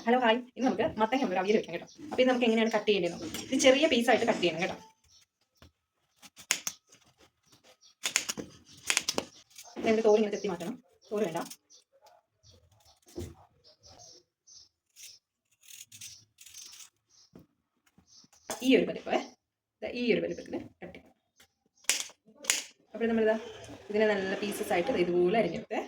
Hello hi, ഇന്ന് നമുക്ക് മത്തങ്ങ ഒരു അവിയൽ വെക്കാം കേട്ടോ. അപ്പോൾ ഇത് നമുക്ക് എങ്ങനെയാണ് കട്ട് ചെയ്യേണ്ടത് നോക്കാം. ഇത് ചെറിയ പീസായിട്ട് കട്ട് ചെയ്യണം കേട്ടോ. ഇതിൻ്റെ തോറ് ഇങ്ങനെ ചെത്തി മാറ്റണം. തോറ് വേണ്ട. ഈ ഒരു വലിപ്പത്തിൽ കട്ട് ചെയ്യണം. അപ്പോൾ നമ്മളിതാ ഇതിനെ നല്ല പീസസ് ആയിട്ട് ഇതുപോലെ അരിഞ്ഞെടുത്തേ.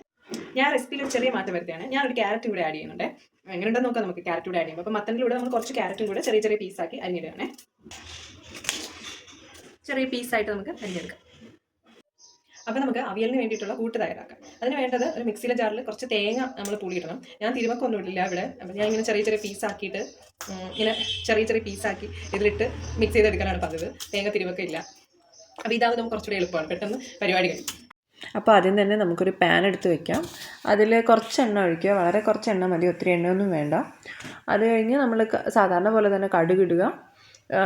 ഞാൻ റെസിപ്പിയിൽ ഒരു ചെറിയ മാറ്റം വരുത്തിയാണ്. ഞാനൊരു ക്യാരറ്റും കൂടെ ആഡ് ചെയ്യുന്നുണ്ട്. എങ്ങനെയുണ്ടെന്ന് നോക്കാം നമുക്ക് ക്യാരറ്റ് കൂടെ ആഡ് ചെയ്യുമ്പോൾ. അപ്പോൾ മത്തനിലൂടെ നമ്മൾ കുറച്ച് ക്യാരറ്റും കൂടെ ചെറിയ ചെറിയ പീസാക്കി അരിഞ്ഞിടുകയാണേ. ചെറിയ പീസായിട്ട് നമുക്ക് അരിഞ്ഞെടുക്കാം. അപ്പോൾ നമുക്ക് അവിയലിന് വേണ്ടിയിട്ടുള്ള കൂട്ട് തയ്യാറാക്കാം. അതിന് വേണ്ടത് ഒരു മിക്സിയിലെ ജാറിൽ കുറച്ച് തേങ്ങ നമ്മൾ പുളിയിടണം. ഞാൻ തിരുമക്കൊന്നും ഇടില്ല ഇവിടെ. അപ്പോൾ ഞാൻ ഇങ്ങനെ ചെറിയ ചെറിയ പീസാക്കിയിട്ട് ഇങ്ങനെ ചെറിയ പീസാക്കി ഇതിലിട്ട് മിക്സ് ചെയ്തെടുക്കാനാണ് പതിവ്. തേങ്ങ തിരുമൊക്കെ ഇല്ല. അപ്പോൾ ഇതാവുമ്പോൾ നമുക്ക് കുറച്ചുകൂടി എളുപ്പമാണ്, പെട്ടെന്ന് പരിപാടി കഴിയും. അപ്പോൾ ആദ്യം തന്നെ നമുക്കൊരു പാൻ എടുത്ത് വെക്കാം. അതിൽ കുറച്ച് എണ്ണ ഒഴിക്കുക. വളരെ കുറച്ച് എണ്ണ മതി, ഒത്തിരി എണ്ണയൊന്നും വേണ്ട. അത് കഴിഞ്ഞ് നമ്മൾ സാധാരണ പോലെ തന്നെ കടുകിടുക.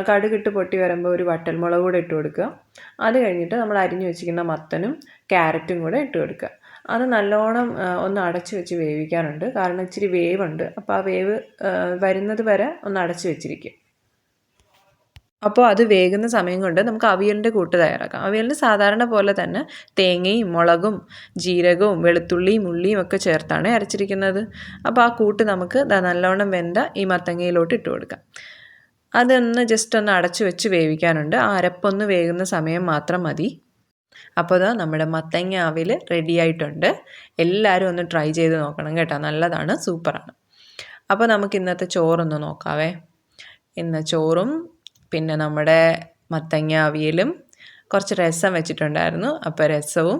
കടുകിട്ട് പൊട്ടി വരുമ്പോൾ ഒരു വറ്റൽമുളക് കൂടെ ഇട്ട് കൊടുക്കുക. അത് കഴിഞ്ഞിട്ട് നമ്മൾ അരിഞ്ഞു വെച്ചിരിക്കുന്ന മത്തനും ക്യാരറ്റും കൂടെ ഇട്ട് കൊടുക്കുക. അത് നല്ലോണം ഒന്ന് അടച്ച് വെച്ച് വേവിക്കാനുണ്ട്, കാരണം ഇച്ചിരി വേവുണ്ട്. അപ്പോൾ ആ വേവ് വരുന്നത് വരെ ഒന്ന് അടച്ച് വെച്ചിരിക്കും. അപ്പോൾ അത് വേകുന്ന സമയം കൊണ്ട് നമുക്ക് അവിയലിൻ്റെ കൂട്ട് തയ്യാറാക്കാം. അവിയലിന് സാധാരണ പോലെ തന്നെ തേങ്ങയും മുളകും ജീരകവും വെളുത്തുള്ളിയും ഉള്ളിയും ഒക്കെ ചേർത്താണ് അരച്ചിരിക്കുന്നത്. അപ്പോൾ ആ കൂട്ട് നമുക്ക് നല്ലോണം വെന്ത ഈ മത്തങ്ങയിലോട്ട് ഇട്ട് കൊടുക്കാം. അതൊന്ന് ജസ്റ്റ് ഒന്ന് അടച്ചു വെച്ച് വേവിക്കാനുണ്ട്. ആ അരപ്പൊന്ന് വേകുന്ന സമയം മാത്രം മതി. അപ്പോൾ നമ്മുടെ മത്തങ്ങ അവിയൽ റെഡി ആയിട്ടുണ്ട്. എല്ലാവരും ഒന്ന് ട്രൈ ചെയ്ത് നോക്കണം കേട്ടോ, നല്ലതാണ്, സൂപ്പറാണ്. അപ്പോൾ നമുക്ക് ഇന്നത്തെ ചോറൊന്ന് നോക്കാവേ. ഇന്ന് ചോറും പിന്നെ നമ്മുടെ മത്തങ്ങ അവിയലും കുറച്ച് രസം വെച്ചിട്ടുണ്ടായിരുന്നു. അപ്പോൾ രസവും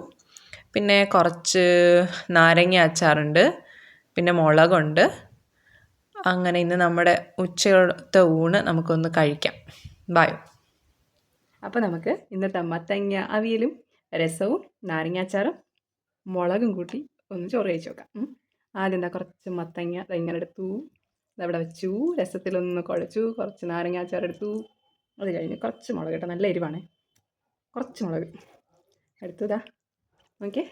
പിന്നെ കുറച്ച് നാരങ്ങ അച്ചാറുണ്ട്, പിന്നെ മുളകുണ്ട്. അങ്ങനെ ഇന്ന് നമ്മുടെ ഉച്ചത്തെ ഊണ് നമുക്കൊന്ന് കഴിക്കാം. ബൈ. അപ്പോൾ നമുക്ക് ഇന്നത്തെ മത്തങ്ങ അവിയലും രസവും നാരങ്ങ അച്ചാറും മുളകും കൂട്ടി ഒന്ന് ചോറ് കഴിച്ച് നോക്കാം. ആദ്യം എന്താ കുറച്ച് മത്തങ്ങ ഇങ്ങനെ എടുത്തു, ഇതവിടെ വെച്ചു, രസത്തിലൊന്ന് കുഴച്ചു, കുറച്ച് നാരങ്ങ അച്ചാർ എടുത്തു. അത് കഴിഞ്ഞ് കുറച്ച് മുളക് കേട്ടോ, നല്ല എരിവാണ്, കുറച്ച് മുളക് എടുത്തതാ. ഓക്കെ,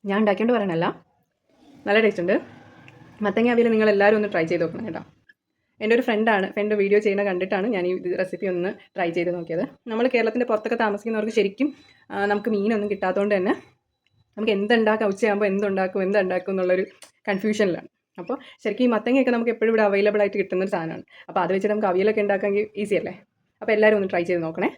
ഞാൻ ഉണ്ടാക്കിയോണ്ട് പറയണല്ല, നല്ല ടേസ്റ്റ് ഉണ്ട്. മത്തങ്ങ അവിയൽ നിങ്ങൾ എല്ലാവരും ഒന്ന് ട്രൈ ചെയ്ത് നോക്കണം കേട്ടോ. എൻ്റെ ഒരു ഫ്രണ്ട് വീഡിയോ ചെയ്യുന്ന കണ്ടിട്ടാണ് ഞാൻ ഈ റെസിപ്പി ഒന്ന് ട്രൈ ചെയ്ത് നോക്കിയത്. നമ്മൾ കേരളത്തിൻ്റെ പുറത്തൊക്കെ താമസിക്കുന്നവർക്ക് ശരിക്കും നമുക്ക് മീനൊന്നും കിട്ടാത്തതുകൊണ്ട് തന്നെ നമുക്ക് എന്തുണ്ടാക്കാം, ഉച്ചയാകുമ്പോൾ എന്തുണ്ടാക്കും എന്നുള്ളൊരു കൺഫ്യൂഷനിലാണ്. അപ്പോൾ ശരിക്കും ഈ മത്തങ്ങയൊക്കെ നമുക്ക് എപ്പോഴും ഇവിടെ അവൈലബിൾ ആയിട്ട് കിട്ടുന്നൊരു സാധനമാണ്. അപ്പോൾ അത് വെച്ചിട്ട് നമുക്ക് അവിയലൊക്കെ ഉണ്ടാക്കാമെങ്കിൽ ഈസി അല്ലേ. അപ്പോൾ എല്ലാവരും ഒന്ന് ട്രൈ ചെയ്ത് നോക്കണേ.